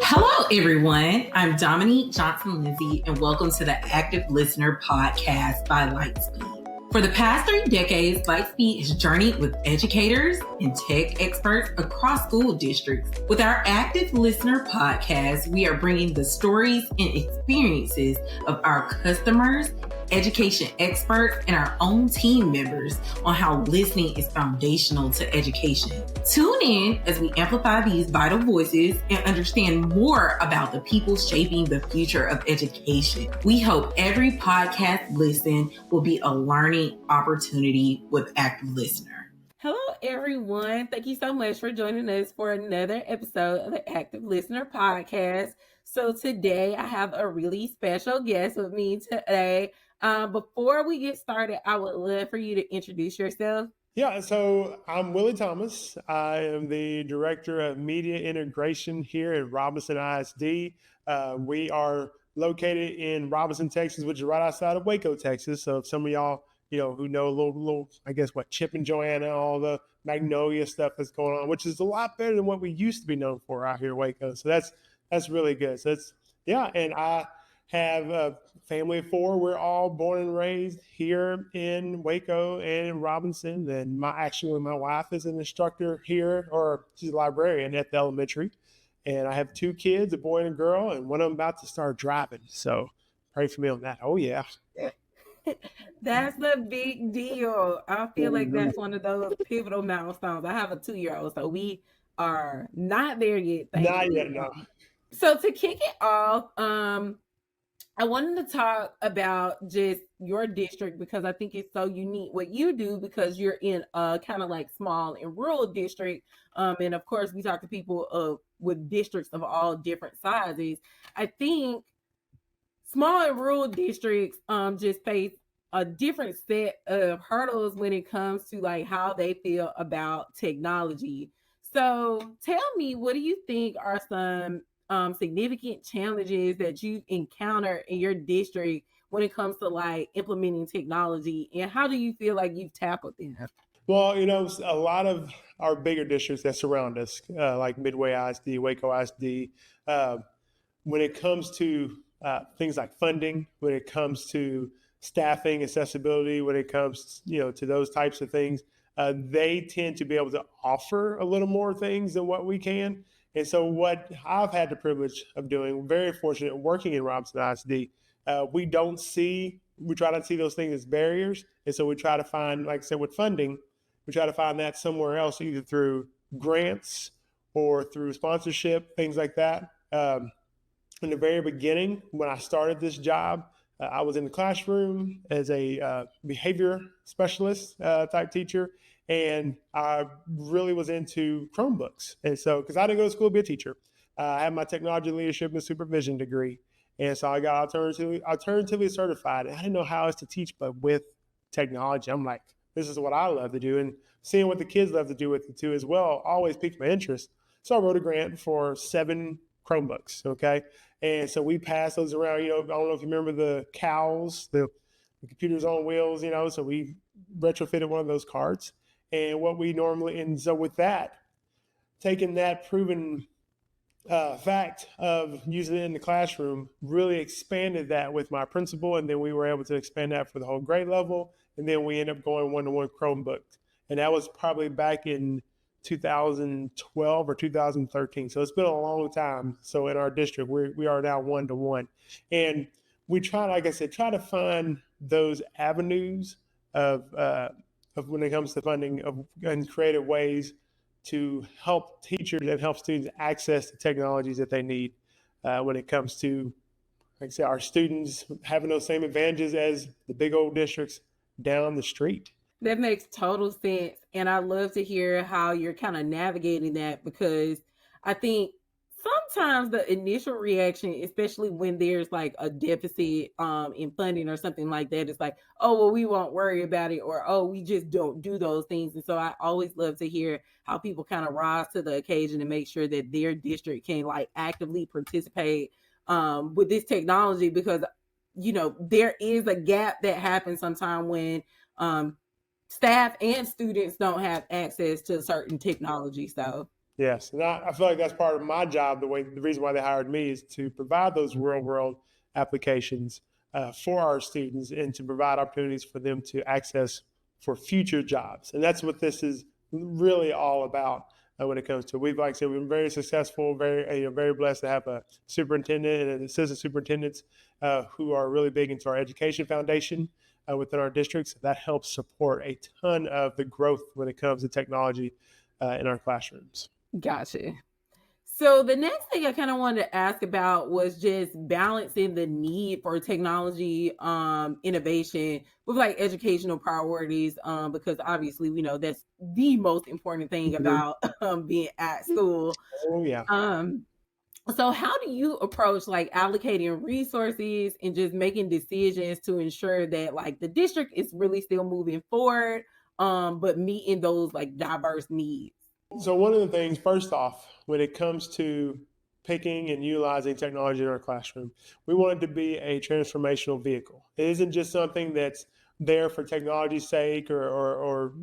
Hello, everyone. I'm Dominique Johnson-Lindsay, and welcome to the Active Listener Podcast by Lightspeed. For the past 3 decades, Lightspeed has journeyed with educators and tech experts across school districts. With our Active Listener Podcast, we are bringing the stories and experiences of our customers, education experts, and our own team members on how listening is foundational to education. Tune in as we amplify these vital voices and understand more about the people shaping the future of education. We hope every podcast listen will be a learning opportunity with Active Listener. Hello, everyone. Thank you so much for joining us for another episode of the Active Listener Podcast. So today I have a really special guest with me today. Before we get started, I would love for you to introduce yourself. Yeah, so I'm Willie Thomas. I am the Director of Media Integration here at Robinson ISD. We are located in Robinson, Texas, which is right outside of Waco, Texas. So if some of y'all, who know a little, I guess, Chip and Joanna, all the Magnolia stuff that's going on, which is a lot better than what we used to be known for out here in Waco. So that's really good. So and I have a family of 4. We're all born and raised here in Waco and in Robinson. And my wife is an instructor here, or she's a librarian at the elementary. And I have 2 kids, a boy and a girl, and one of them about to start driving. So pray for me on that. Oh, yeah. That's the big deal. I feel like that's one of those pivotal milestones. I have a 2-year-old, so we are not there yet. Not yet, no. So to kick it off, I wanted to talk about just your district because I think it's so unique what you do because you're in a kind of like small and rural district. And of course, we talk to people with districts of all different sizes. I think small and rural districts just face a different set of hurdles when it comes to like how they feel about technology. So tell me, what do you think are some significant challenges that you encounter in your district when it comes to like implementing technology, and how do you feel like you've tackled them? Well, a lot of our bigger districts that surround us, like Midway ISD, Waco ISD, when it comes to things like funding, when it comes to staffing, accessibility, when it comes, to those types of things, they tend to be able to offer a little more things than what we can. And so what I've had the privilege of doing, very fortunate, working in Robinson ISD, we try not to see those things as barriers. And so we try to find, like I said, with funding, we try to find that somewhere else, either through grants or through sponsorship, things like that. In the very beginning, when I started this job, I was in the classroom as a behavior specialist type teacher. And I really was into Chromebooks. And so, because I didn't go to school to be a teacher, I had my technology leadership and supervision degree. And so I got alternatively certified. And I didn't know how else to teach, but with technology, I'm like, this is what I love to do. And seeing what the kids love to do with it too as well always piqued my interest. So I wrote a grant for 7 Chromebooks, okay? And so we passed those around, I don't know if you remember the COWs, the computers on wheels, so we retrofitted one of those carts. And so with that, taking that proven fact of using it in the classroom, really expanded that with my principal. And then we were able to expand that for the whole grade level. And then we ended up going 1-to-1 Chromebooks. And that was probably back in 2012 or 2013. So it's been a long time. So in our district, we are now 1-to-1. And we try, like I said, to find those avenues of when it comes to funding and creative ways to help teachers and help students access the technologies that they need when it comes to, like I said, our students having those same advantages as the big old districts down the street. That makes total sense. And I love to hear how you're kind of navigating that, because I think sometimes the initial reaction, especially when there's like a deficit in funding or something like that, is like, oh, well, we won't worry about it, or, oh, we just don't do those things. And so I always love to hear how people kind of rise to the occasion and make sure that their district can like actively participate with this technology, because, there is a gap that happens sometime when staff and students don't have access to certain technology. So Yes, and I feel like that's part of my job. The reason why they hired me is to provide those real world applications for our students and to provide opportunities for them to access for future jobs. And that's what this is really all about when it comes to. We've, like I said, we've been very successful, very blessed to have a superintendent and assistant superintendents who are really big into our education foundation within our districts. That helps support a ton of the growth when it comes to technology in our classrooms. Gotcha. So the next thing I kind of wanted to ask about was just balancing the need for technology innovation with like educational priorities, because obviously we know that's the most important thing about being at school. Oh yeah. So how do you approach like allocating resources and just making decisions to ensure that like the district is really still moving forward, but meeting those like diverse needs? So one of the things, first off, when it comes to picking and utilizing technology in our classroom, we want it to be a transformational vehicle. It isn't just something that's there for technology's sake or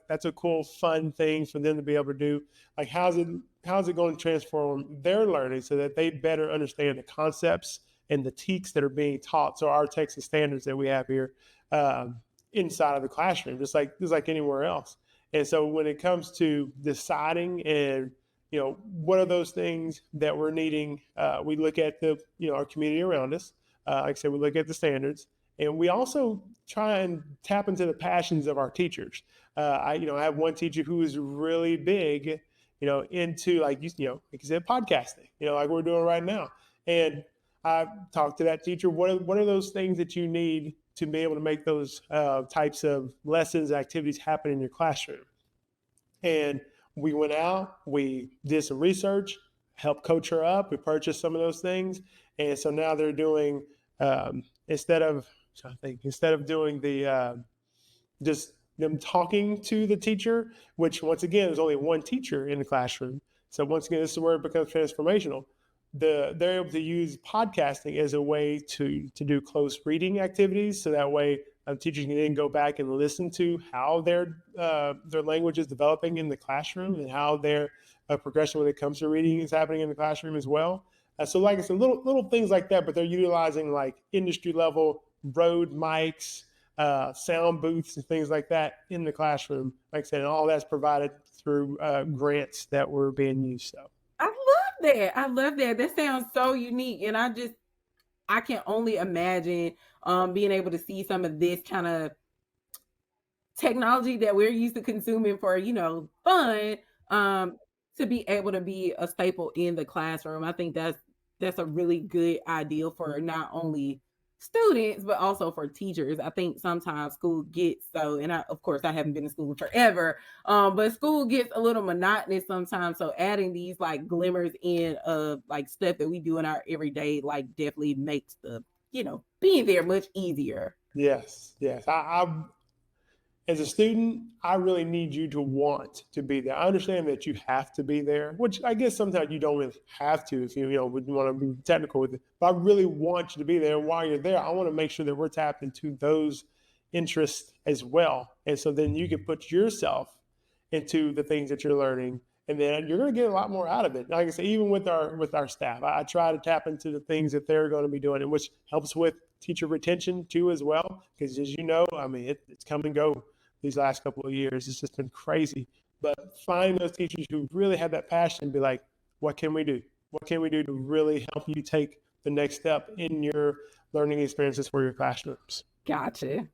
that's a cool, fun thing for them to be able to do. Like how's it going to transform their learning so that they better understand the concepts and the TEKS that are being taught. So our Texas standards that we have here inside of the classroom, just like anywhere else. And so when it comes to deciding and, what are those things that we're needing, we look at our community around us. Like I said, we look at the standards, and we also try and tap into the passions of our teachers. I have one teacher who is really big, into like you said, podcasting, like we're doing right now. And I talked to that teacher. What are those things that you need to be able to make those types of lessons, activities happen in your classroom? And we went out, we did some research, helped coach her up. We purchased some of those things. And so now they're doing, instead of doing the, just them talking to the teacher, which once again, there's only one teacher in the classroom. So once again, this is where it becomes transformational. They're able to use podcasting as a way to do close reading activities. So that way teachers can then go back and listen to how their language is developing in the classroom and how their progression when it comes to reading is happening in the classroom as well. So like I said, little things like that, but they're utilizing like industry level Rode mics, sound booths and things like that in the classroom. Like I said, and all that's provided through grants that were being used. So. I love that. That sounds so unique. And I can only imagine being able to see some of this kind of technology that we're used to consuming for, fun, to be able to be a staple in the classroom. I think that's a really good ideal for not only students, but also for teachers. I think sometimes school gets and of course I haven't been in school forever, but school gets a little monotonous sometimes. So adding these like glimmers in of like stuff that we do in our everyday, like definitely makes the, being there much easier. Yes. I as a student, I really need you to want to be there. I understand that you have to be there, which I guess sometimes you don't really have to if you would want to be technical with it. But I really want you to be there. And while you're there, I want to make sure that we're tapped into those interests as well. And so then you can put yourself into the things that you're learning, and then you're going to get a lot more out of it. Like I said, even with our staff, I try to tap into the things that they're going to be doing, and which helps with teacher retention too as well. Because as you know, I mean, it's come and go. These last couple of years, it's just been crazy. But find those teachers who really have that passion and be like, what can we do? What can we do to really help you take the next step in your learning experiences for your classrooms? Gotcha.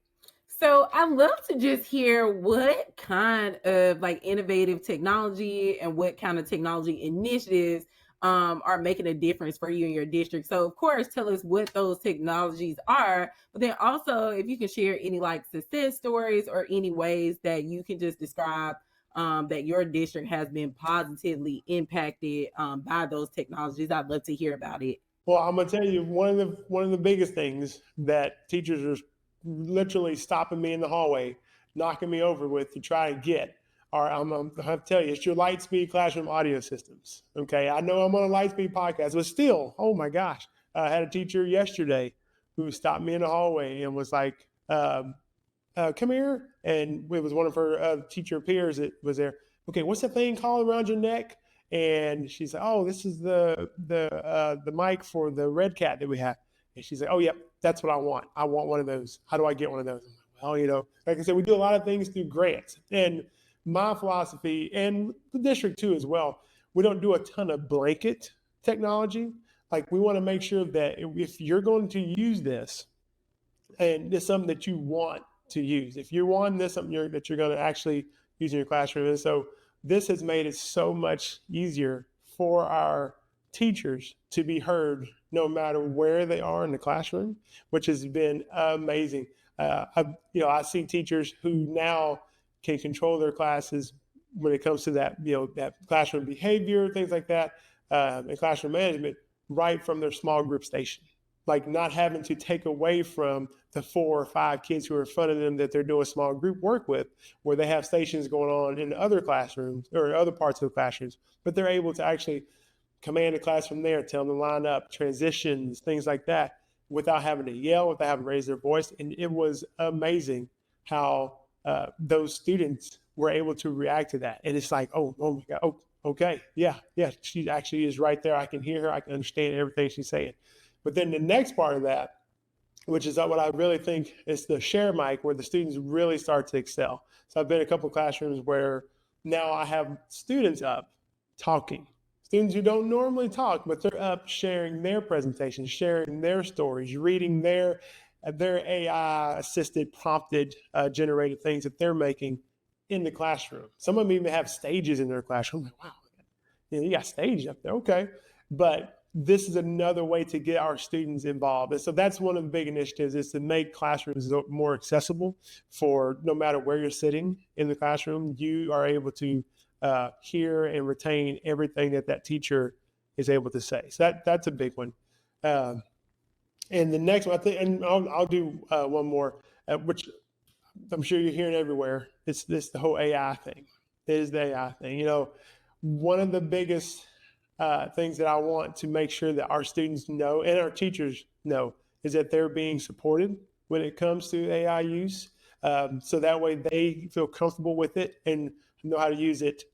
So I'd love to just hear what kind of like innovative technology and what kind of technology initiatives are making a difference for you in your district. So of course, tell us what those technologies are, but then also if you can share any like success stories or any ways that you can just describe that your district has been positively impacted by those technologies. I'd love to hear about it. Well, I'm gonna tell you one of the biggest things that teachers are literally stopping me in the hallway, knocking me over with to try and get. All right, I'm going to have to tell you, it's your Lightspeed classroom audio systems. Okay, I know I'm on a Lightspeed podcast, but still, oh my gosh. I had a teacher yesterday who stopped me in the hallway and was like, come here. And it was one of her teacher peers that was there. Okay, what's that thing called around your neck? And she's like, "Oh, this is the mic for the red cat that we have." And she's like, "Oh, yep, that's what I want. I want one of those. How do I get one of those?" I'm like, "Well, like I said, we do a lot of things through grants." And my philosophy, and the district too as well, we don't do a ton of blanket technology. Like, we want to make sure that if you're going to use this, and it's something that you want to use, if you're wanting this something that you're going to actually use in your classroom. And so this has made it so much easier for our teachers to be heard no matter where they are in the classroom, which has been amazing. I see teachers who now can control their classes when it comes to that, that classroom behavior, things like that, and classroom management, right from their small group station. Like, not having to take away from the 4 or 5 kids who are in front of them that they're doing small group work with, where they have stations going on in other classrooms or other parts of the classrooms, but they're able to actually command the class from there, tell them to line up, transitions, things like that, without having to yell, without having to raise their voice. And it was amazing how those students were able to react to that. And it's like, oh my God, oh, okay, yeah, she actually is right there. I can hear her. I can understand everything she's saying. But then the next part of that, which is what I really think is the share mic, where the students really start to excel. So I've been in a couple of classrooms where now I have students up talking, students who don't normally talk, but they're up sharing their presentations, sharing their stories, reading their AI assisted, prompted, generated things that they're making in the classroom. Some of them even have stages in their classroom. I'm like, wow, you got stage up there, okay. But this is another way to get our students involved. And so that's one of the big initiatives, is to make classrooms more accessible for no matter where you're sitting in the classroom. You are able to hear and retain everything that teacher is able to say. So that's a big one. And the next one, I think, and I'll do one more, which I'm sure you're hearing everywhere. It's the whole AI thing. It is the AI thing. One of the biggest things that I want to make sure that our students know and our teachers know is that they're being supported when it comes to AI use. So that way they feel comfortable with it and know how to use it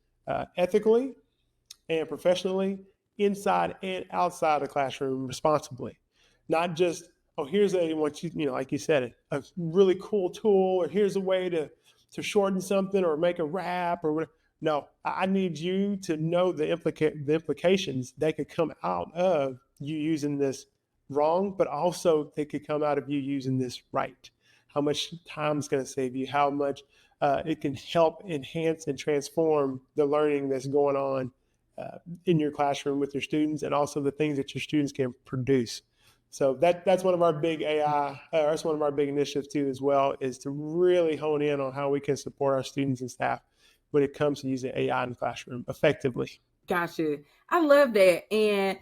ethically and professionally, inside and outside the classroom, responsibly. Not just, oh, here's like you said, a really cool tool, or here's a way to shorten something or make a rap or whatever. No, I need you to know the implications that could come out of you using this wrong, but also they could come out of you using this right. How much time is going to save you, how much it can help enhance and transform the learning that's going on in your classroom with your students, and also the things that your students can produce. So that's one of our big AI, that's one of our big initiatives too as well, is to really hone in on how we can support our students and staff when it comes to using AI in the classroom effectively. Gotcha. I love that. And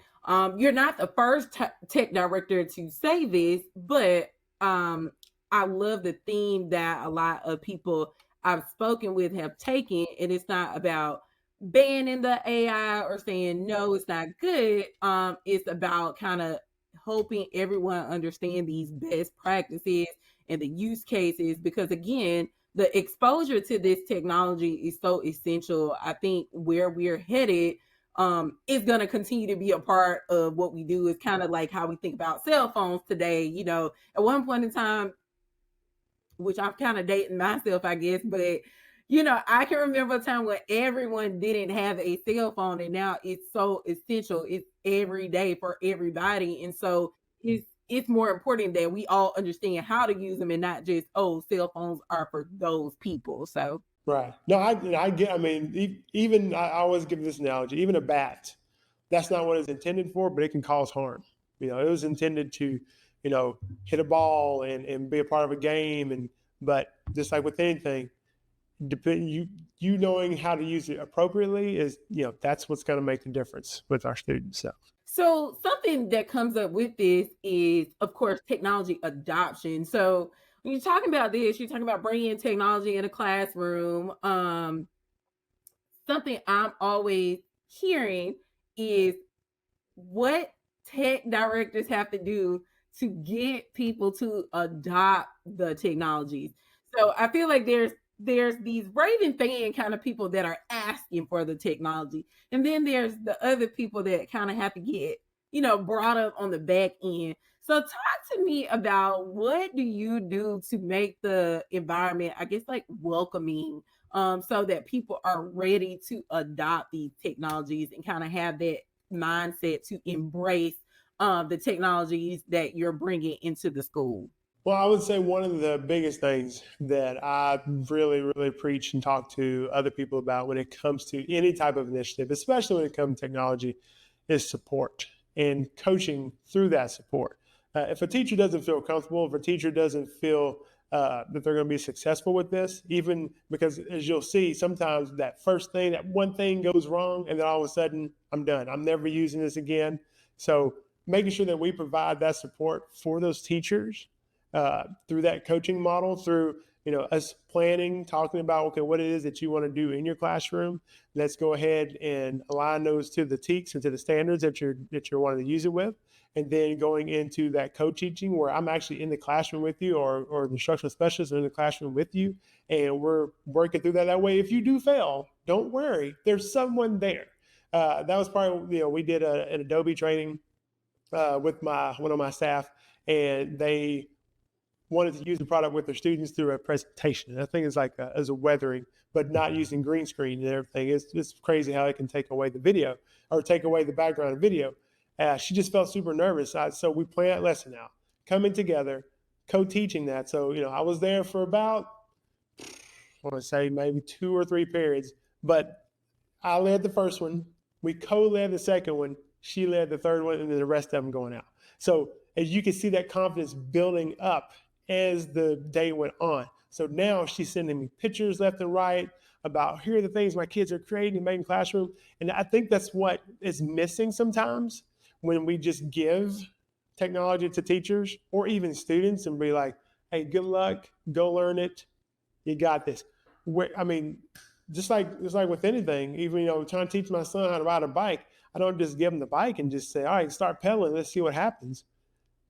you're not the first tech director to say this, but I love the theme that a lot of people I've spoken with have taken. And it's not about banning the AI or saying, no, it's not good. It's about kind of helping everyone understand these best practices and the use cases, because again, the exposure to this technology is so essential. I think where we're headed is going to continue to be a part of what we do. It's kind of like how we think about cell phones today. At one point in time, which I'm kind of dating myself, I guess, but I can remember a time when everyone didn't have a cell phone, and now it's so essential. It's every day for everybody. And so it's more important that we all understand how to use them, and not just, cell phones are for those people. So right. No, I get. I mean, even I always give this analogy. Even a bat, that's not what it's intended for, but it can cause harm. It was intended to, hit a ball and be a part of a game, but just like with anything, you knowing how to use it appropriately is, that's what's going to make the difference with our students. So something that comes up with this is, of course, technology adoption. So when you're talking about this, you're talking about bringing technology in a classroom. Something I'm always hearing is what tech directors have to do to get people to adopt the technologies. So I feel like there's there's these raving fan kind of people that are asking for the technology. And then there's the other people that kind of have to get, brought up on the back end. So talk to me about what do you do to make the environment, I guess, like welcoming, so that people are ready to adopt these technologies and kind of have that mindset to embrace the technologies that you're bringing into the school. Well, I would say one of the biggest things that I really, really preach and talk to other people about when it comes to any type of initiative, especially when it comes to technology, is support and coaching through that support. If a teacher doesn't feel comfortable, if a teacher doesn't feel that they're going to be successful with this, even because as you'll see, sometimes that one thing goes wrong, and then all of a sudden, I'm done. I'm never using this again. So making sure that we provide that support for those teachers through that coaching model, through us planning, talking about what it is that you want to do in your classroom. Let's go ahead and align those to the TEKS and to the standards that you're wanting to use it with, and then going into that co-teaching where I'm actually in the classroom with you, or the instructional specialists are in the classroom with you, and we're working through that. That way, if you do fail, don't worry, there's someone there. That was part we did an Adobe training with one of my staff, and they wanted to use the product with their students through a presentation. And I think it's like as a weathering, but not using green screen and everything. It's crazy how it can take away the video or take away the background of video. She just felt super nervous. So we planned that lesson out, coming together, co-teaching that. So, I was there for about, I want to say maybe 2 or 3 periods, but I led the first one. We co-led the second one. She led the third one, and then the rest of them going out. So as you can see that confidence building up as the day went on. So now she's sending me pictures left and right about here are the things my kids are creating and making classroom. And I think that's what is missing sometimes when we just give technology to teachers or even students and be like, hey, good luck, go learn it. You got this. Just like with anything, even, trying to teach my son how to ride a bike, I don't just give him the bike and just say, all right, start pedaling, let's see what happens.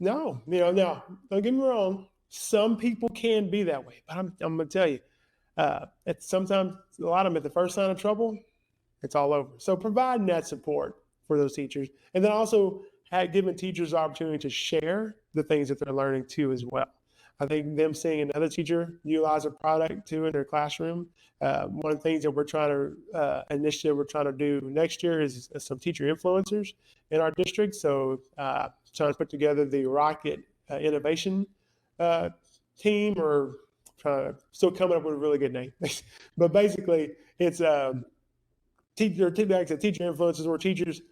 No, now, don't get me wrong. Some people can be that way, but I'm going to tell you, sometimes a lot of them at the first sign of trouble, it's all over. So providing that support for those teachers, and then also giving teachers the opportunity to share the things that they're learning too as well. I think them seeing another teacher utilize a product too in their classroom. One of the things that initiative we're trying to do next year is some teacher influencers in our district. So trying to put together the Rocket Innovation team, or still coming up with a really good name. But basically, it's teacher influencers where teachers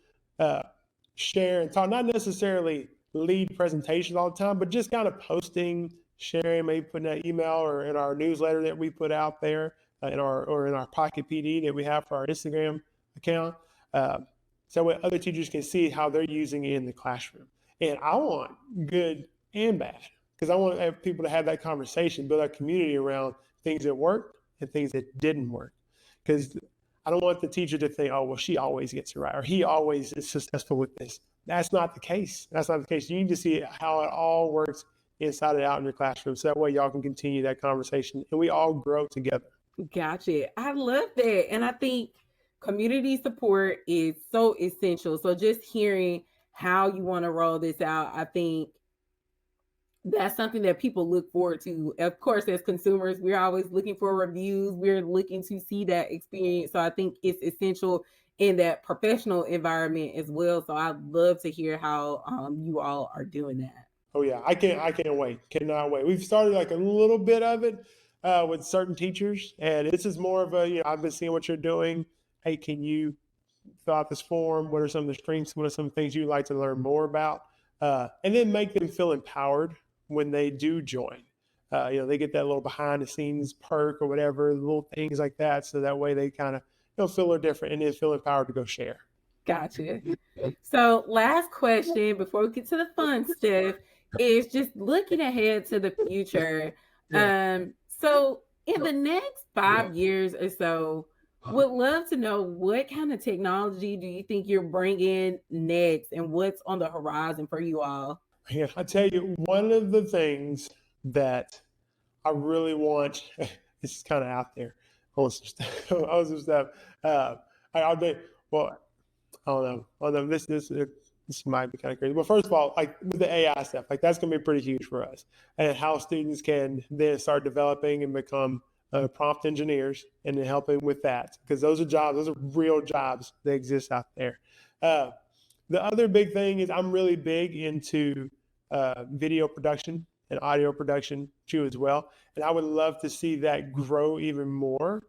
share and talk, not necessarily lead presentations all the time, but just kind of posting, sharing, maybe putting an email or in our newsletter that we put out there in our Pocket PD that we have for our Instagram account. So other teachers can see how they're using it in the classroom. And I want good and bad, because I want to have people to have that conversation, build a community around things that worked and things that didn't work. Because I don't want the teacher to think, oh, well, she always gets it right, or he always is successful with this. That's not the case. You need to see how it all works inside and out in your classroom. So that way y'all can continue that conversation and we all grow together. Gotcha. I love that. And I think community support is so essential. So just hearing how you want to roll this out, I think that's something that people look forward to. Of course, as consumers, we're always looking for reviews. We're looking to see that experience. So I think it's essential in that professional environment as well. So I'd love to hear how you all are doing that. Oh yeah, I can't wait. Cannot wait. We've started like a little bit of it with certain teachers, and this is more of a, I've been seeing what you're doing. Hey, can you fill out this form? What are some of the strengths? What are some things you'd like to learn more about? And then make them feel empowered when they do join. They get that little behind the scenes perk or whatever, little things like that. So that way they kind of feel a little different and then feel empowered to go share. Gotcha. So last question before we get to the fun stuff is just looking ahead to the future. Yeah. So in the next 5 years or so, would love to know what kind of technology do you think you're bringing next and what's on the horizon for you all? Yeah, I tell you, one of the things that I really want it's just kind of out there on some stuff. On some stuff. I'll be, well, I don't know. This might be kind of crazy. But first of all, like with the AI stuff, like that's going to be pretty huge for us, and how students can then start developing and become prompt engineers, and then helping with that, because those are real jobs that exist out there. The other big thing is I'm really big into video production and audio production too as well, and I would love to see that grow even more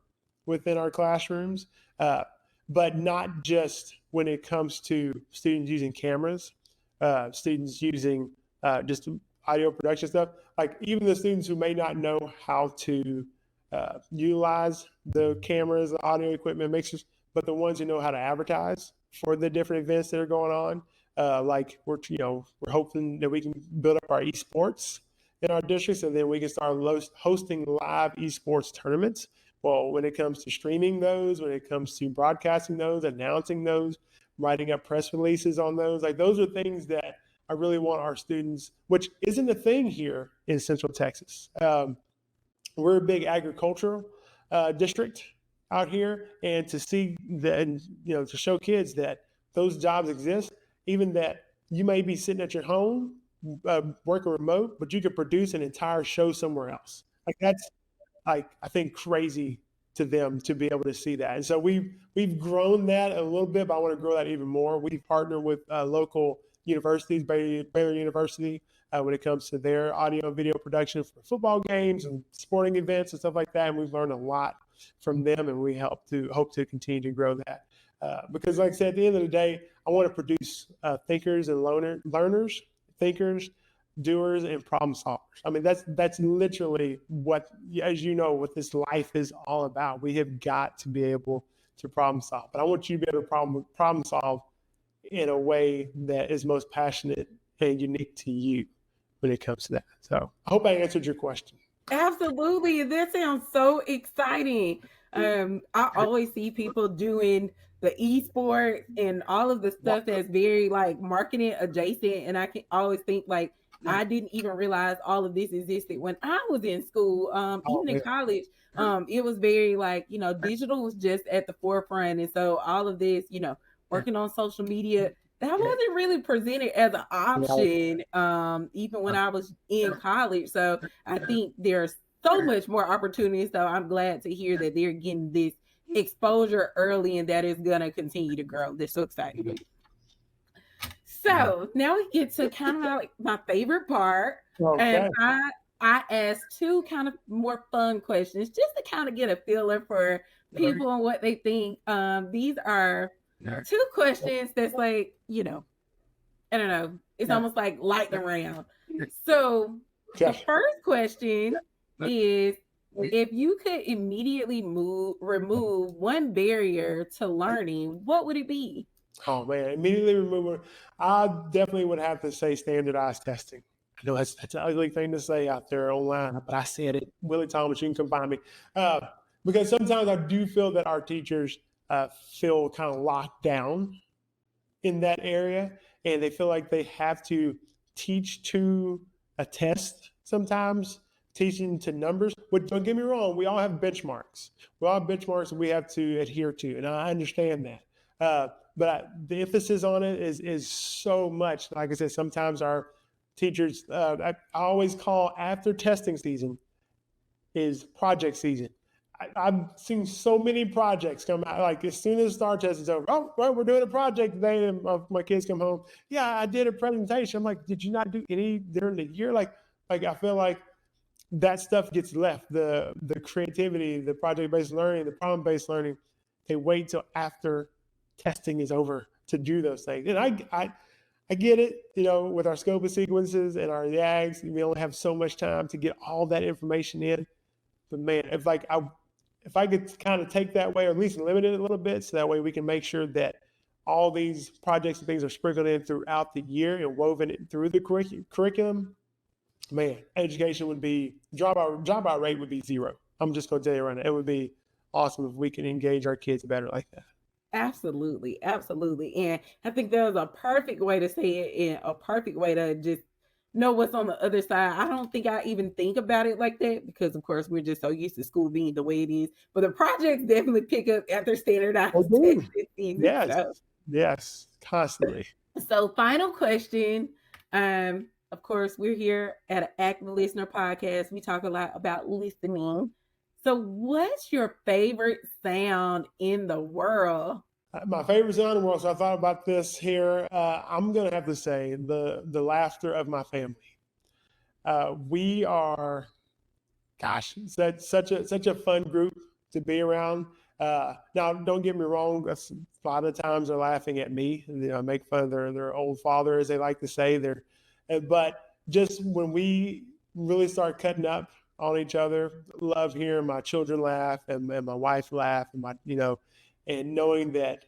within our classrooms. But not just when it comes to students using cameras, students using just audio production stuff. Like even the students who may not know how to utilize the cameras, the audio equipment mixers, but the ones who know how to advertise for the different events that are going on. Like we're hoping that we can build up our esports in our districts, and then we can start hosting live esports tournaments. Well, when it comes to streaming those, when it comes to broadcasting those, announcing those, writing up press releases on those, like those are things that I really want our students, which isn't a thing here in Central Texas. We're a big agricultural district out here, and to see that, and to show kids that those jobs exist, even that you may be sitting at your home working remote, but you could produce an entire show somewhere else. Like that's, I think, crazy to them to be able to see that. And so we've grown that a little bit, but I want to grow that even more. We've partnered with local universities, Baylor University, when it comes to their audio and video production for football games and sporting events and stuff like that. And we've learned a lot from them, and we hope to continue to grow that. Because like I said, at the end of the day, I want to produce thinkers and learners, thinkers, doers, and problem solvers. I mean, that's literally what, as you know, what this life is all about. We have got to be able to problem solve, but I want you to be able to problem solve in a way that is most passionate and unique to you when it comes to that. So I hope I answered your question. Absolutely. That sounds so exciting. I always see people doing the esports and all of the stuff that's very like marketing adjacent, and I can always think like, I didn't even realize all of this existed when I was in school. Even in college, it was very like, digital was just at the forefront. And so all of this, working on social media, that wasn't really presented as an option, even when I was in college. So I think there's so much more opportunity. So I'm glad to hear that they're getting this exposure early, and that is going to continue to grow. They're so exciting. So now we get to kind of like my favorite part. Okay. And I asked two kind of more fun questions just to kind of get a feeler for people and what they think. These are two questions that's like, I don't know. It's almost like lightning round. So the first question is, if you could immediately remove one barrier to learning, what would it be? Oh man, immediately remove it. I definitely would have to say standardized testing. I know that's an ugly thing to say out there online, but I said it. Willie Thomas, you can come find me. Because sometimes I do feel that our teachers feel kind of locked down in that area, and they feel like they have to teach to a test sometimes, teaching to numbers. But don't get me wrong, we all have benchmarks. We all have benchmarks that we have to adhere to, and I understand that. But the emphasis on it is so much. Like I said, sometimes our teachers, I always call after testing season is project season. I've seen so many projects come out, like as soon as STAR test is over, oh, well, we're doing a project today, and my kids come home. Yeah, I did a presentation. I'm like, did you not do any during the year? Like I feel like that stuff gets left. The creativity, the project-based learning, the problem-based learning, they wait till after testing is over to do those things. And I get it, with our scope of sequences and our YAGs, we only have so much time to get all that information in. But man, if I could kind of take that way, or at least limit it a little bit, so that way we can make sure that all these projects and things are sprinkled in throughout the year and woven it through the curriculum, man, education would be, dropout rate would be zero. I'm just going to tell you right now, it would be awesome if we can engage our kids better like that. Absolutely. Absolutely. And I think that was a perfect way to say it, and a perfect way to just know what's on the other side. I don't think I even think about it like that because, of course, we're just so used to school being the way it is. But the projects definitely pick up after standardized testing. Yes, yes, constantly. So final question. Of course, we're here at an Active Listener podcast. We talk a lot about listening. So what's your favorite sound in the world? My favorite sound in the world, so I thought about this here. I'm going to have to say the laughter of my family. We are, gosh, such a fun group to be around. Now, don't get me wrong. A lot of times they're laughing at me. Make fun of their old father, as they like to say. But just when we really start cutting up on each other, love hearing my children laugh and my wife laugh, and and knowing that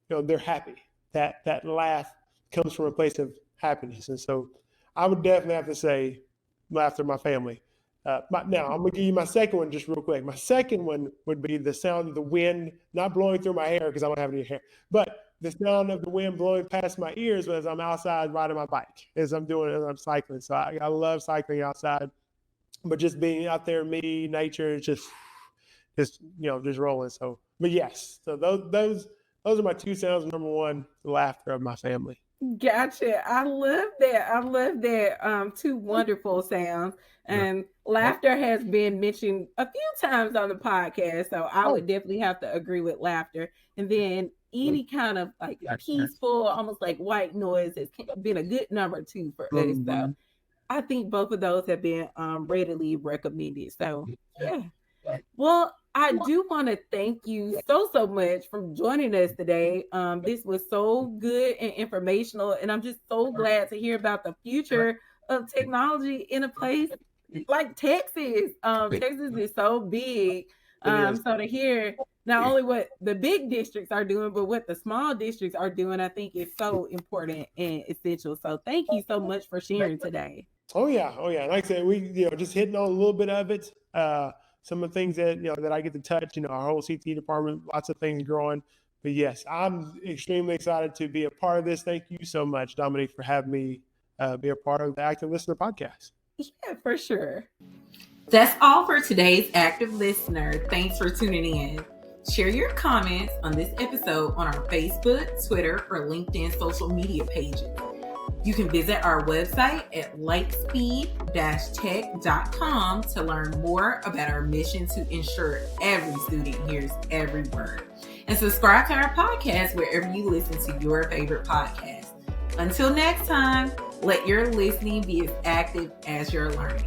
they're happy. That laugh comes from a place of happiness, and so I would definitely have to say laughter of my family. Now, I'm going to give you my second one just real quick. My second one would be the sound of the wind, not blowing through my hair because I don't have any hair, but the sound of the wind blowing past my ears as I'm outside riding my bike, as I'm cycling. So I love cycling outside, but just being out there, nature, just rolling. So, but yes, so those are my two sounds. Number one, the laughter of my family. Gotcha. I love that. Two wonderful sounds. And laughter has been mentioned a few times on the podcast. So I would definitely have to agree with laughter. And then any kind of like peaceful, almost like white noise has been a good number two for us. So I think both of those have been readily recommended. So yeah. Well, I do want to thank you so much for joining us today. This was so good and informational, and I'm just so glad to hear about the future of technology in a place like Texas. Texas is so big. So to hear not only what the big districts are doing, but what the small districts are doing, I think is so important and essential. So thank you so much for sharing today. Oh yeah. Like I said, we just hitting on a little bit of it. Some of the things that that I get to touch, our whole CT department, lots of things growing. But yes, I'm extremely excited to be a part of this. Thank you so much, Dominique, for having me be a part of the Active Listener podcast. Yeah, for sure. That's all for today's Active Listener. Thanks for tuning in. Share your comments on this episode on our Facebook, Twitter, or LinkedIn social media pages. You can visit our website at lightspeed-tech.com to learn more about our mission to ensure every student hears every word. And subscribe to our podcast wherever you listen to your favorite podcast. Until next time, let your listening be as active as your learning.